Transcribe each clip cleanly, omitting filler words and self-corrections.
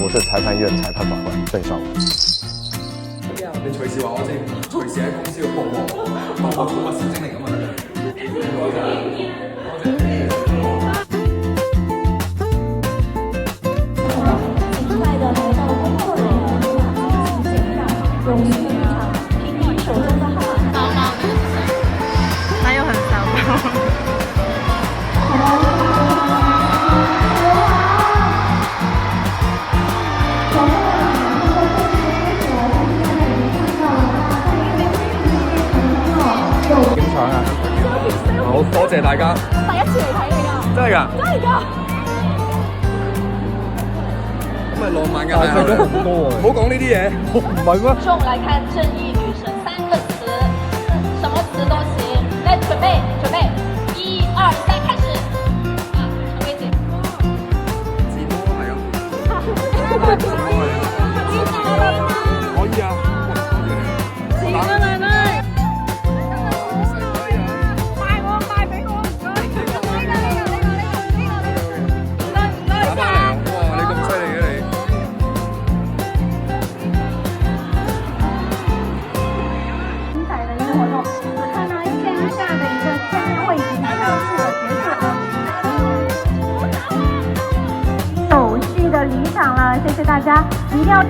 我是裁判院裁判法官郑少武。你隨時話我知，隨時喺公司度報我寵物小精靈咁啊！亲爱的来到工作人员，请简要永续入场，凭你手中的号码。包包那个是谁？他又很骚包。點搶啊？好多謝大家。第一次嚟睇你㗎，真係㗎？真係㗎。咁咪浪漫嘅係啊！唔好講呢啲嘢。唔係咩？众来看正义女神三个词，什么词都行。来，准备，1、2、3，开始。啊，陈薇姐。自摸係啊。自摸係啊。可以啊。嚟啦嚟啦！离场了，谢谢大家，一定要。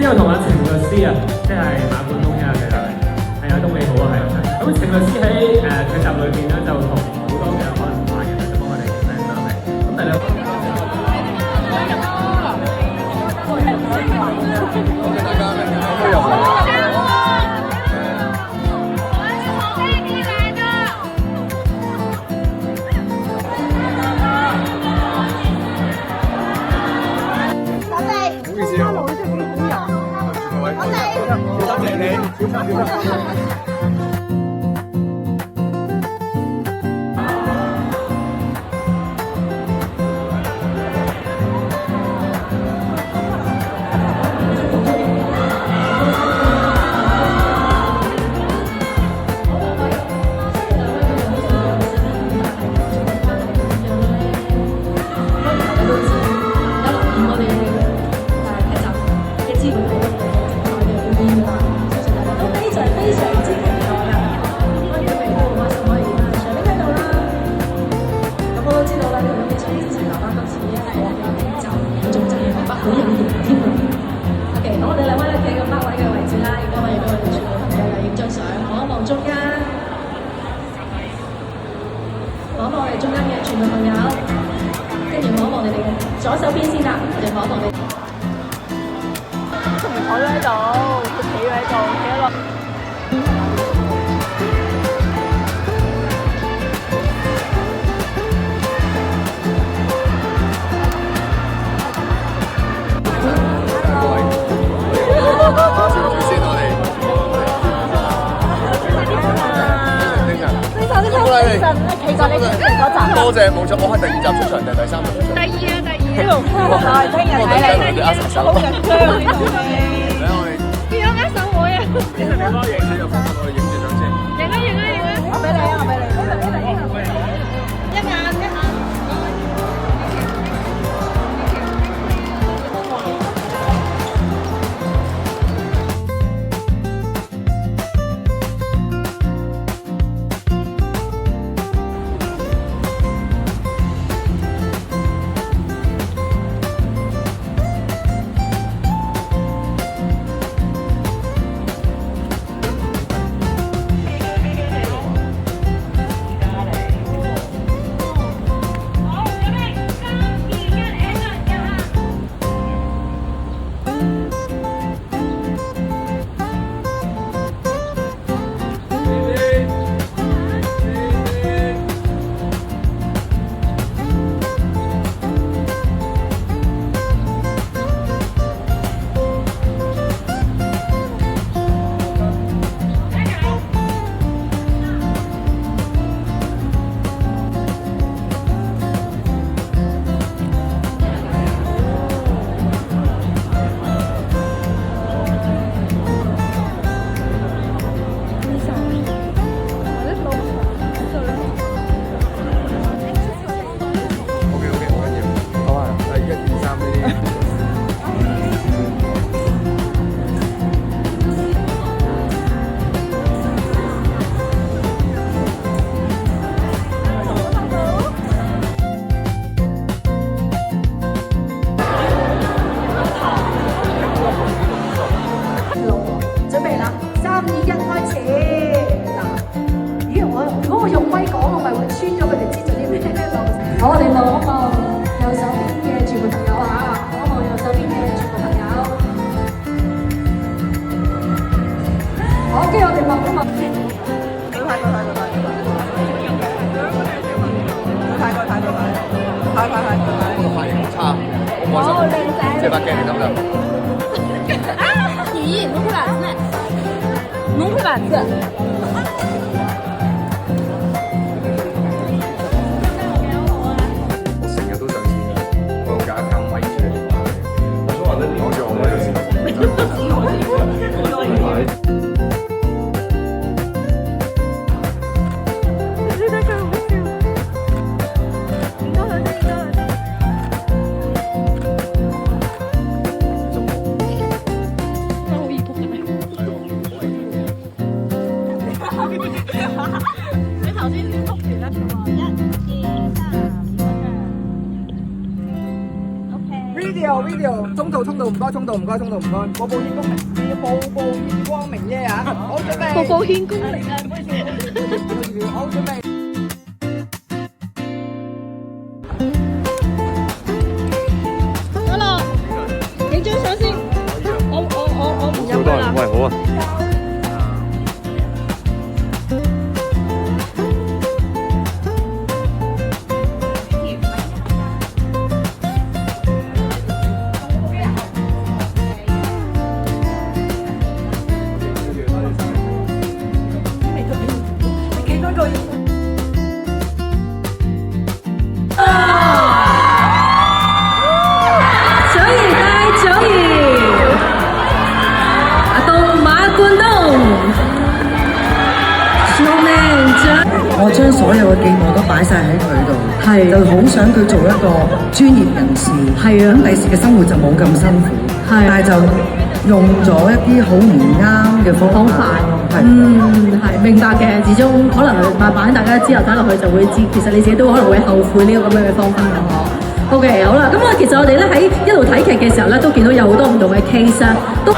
之後同阿程律師啊，即係馬冠東啊，其實係都幾好啊，係。咁程律師喺劇集裏邊咧，就同好多嘅可能華人就幫我哋訂衫嘅。咁第兩個，多謝大家，都有嚟。多謝你。望一望我哋中間嘅全部朋友，跟住望一望你哋嘅左手邊先啦，我哋望一望你。佢唔坐咗喺度，佢企咗喺度，企咗落。多謝，冇錯，我係第2集出場定第3集出場？第2啊，聽日睇你，好緊張呢套戲。邊有握手會啊？你係咪幫我影呢個方法？我哋影住相先。影啊！我俾你啊！我俾你。一眼。穿咗佢哋知做啲咩路。好，我哋望一望右手邊嘅全部朋友啊，望一望右手邊嘅全部朋友。好，跟住我哋望一望。我個髮型好差，好開心。借把鏡嚟得唔得？咦，龍飛板子，龍飛板子。我成日都上線㗎，我用假卡咪住你。我想話咧，攞住我咪有事。video 中途唔該，報報天公明，要報報天光明啫嚇，好準備。報報天公明啊！好準備。得啦，影張相先。我唔入多人，喂，好啊。我將所有嘅寄望都擺晒喺佢度，就好想佢做一個專業人士，咁第時嘅生活就冇咁辛苦，但係就用咗一啲好唔啱嘅方法。係明白嘅，始終可能慢慢大家之後睇落去就會知，其實你自己都可能會後悔呢個咁樣嘅方法咯。OK， 好啦，咁啊，其實我哋咧喺一路睇劇嘅時候咧，都見到有好多唔同嘅 case 啊，都。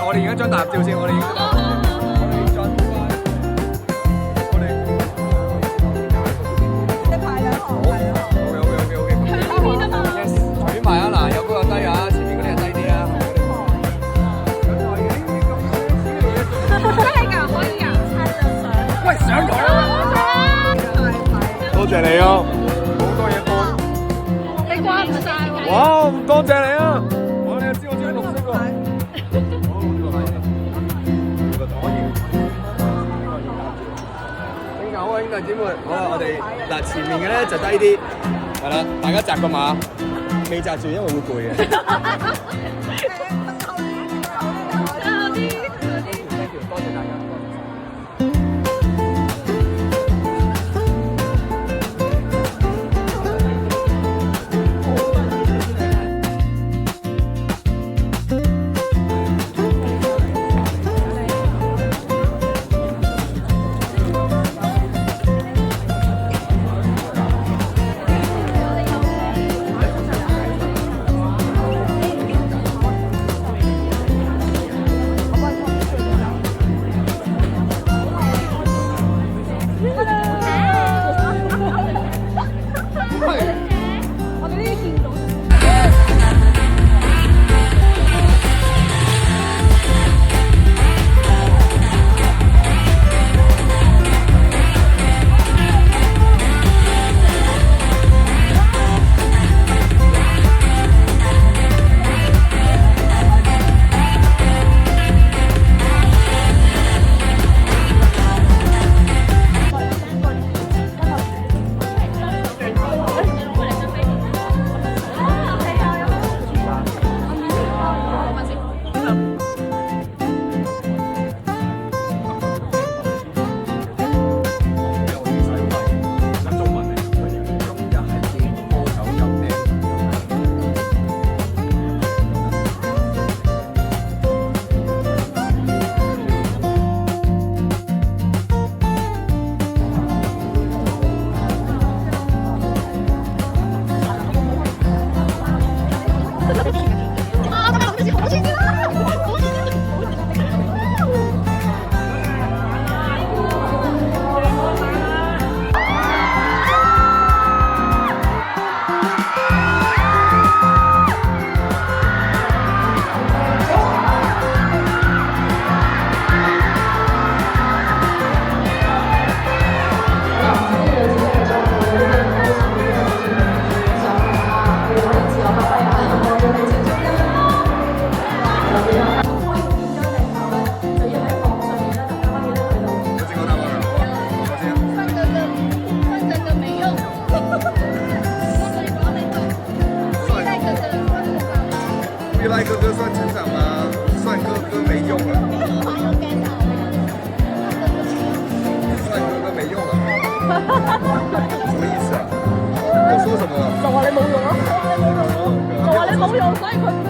我哋影一張大合照先，我哋影張大合照。取埋啊！嗱，有高有低啊，前面嗰啲係低啲啊。真係㗎，可以㗎，拍張相。喂，上台啊！多謝你啊，好多嘢幫。你關唔晒喎。哇！多謝你啊！我哋知我中意綠色喎。好啊，兄弟姊妹，好啦，我哋嗱前面嘅咧就低啲，係啦，大家紮個馬，未紮住，因為會攰嘅。多謝大家。佢。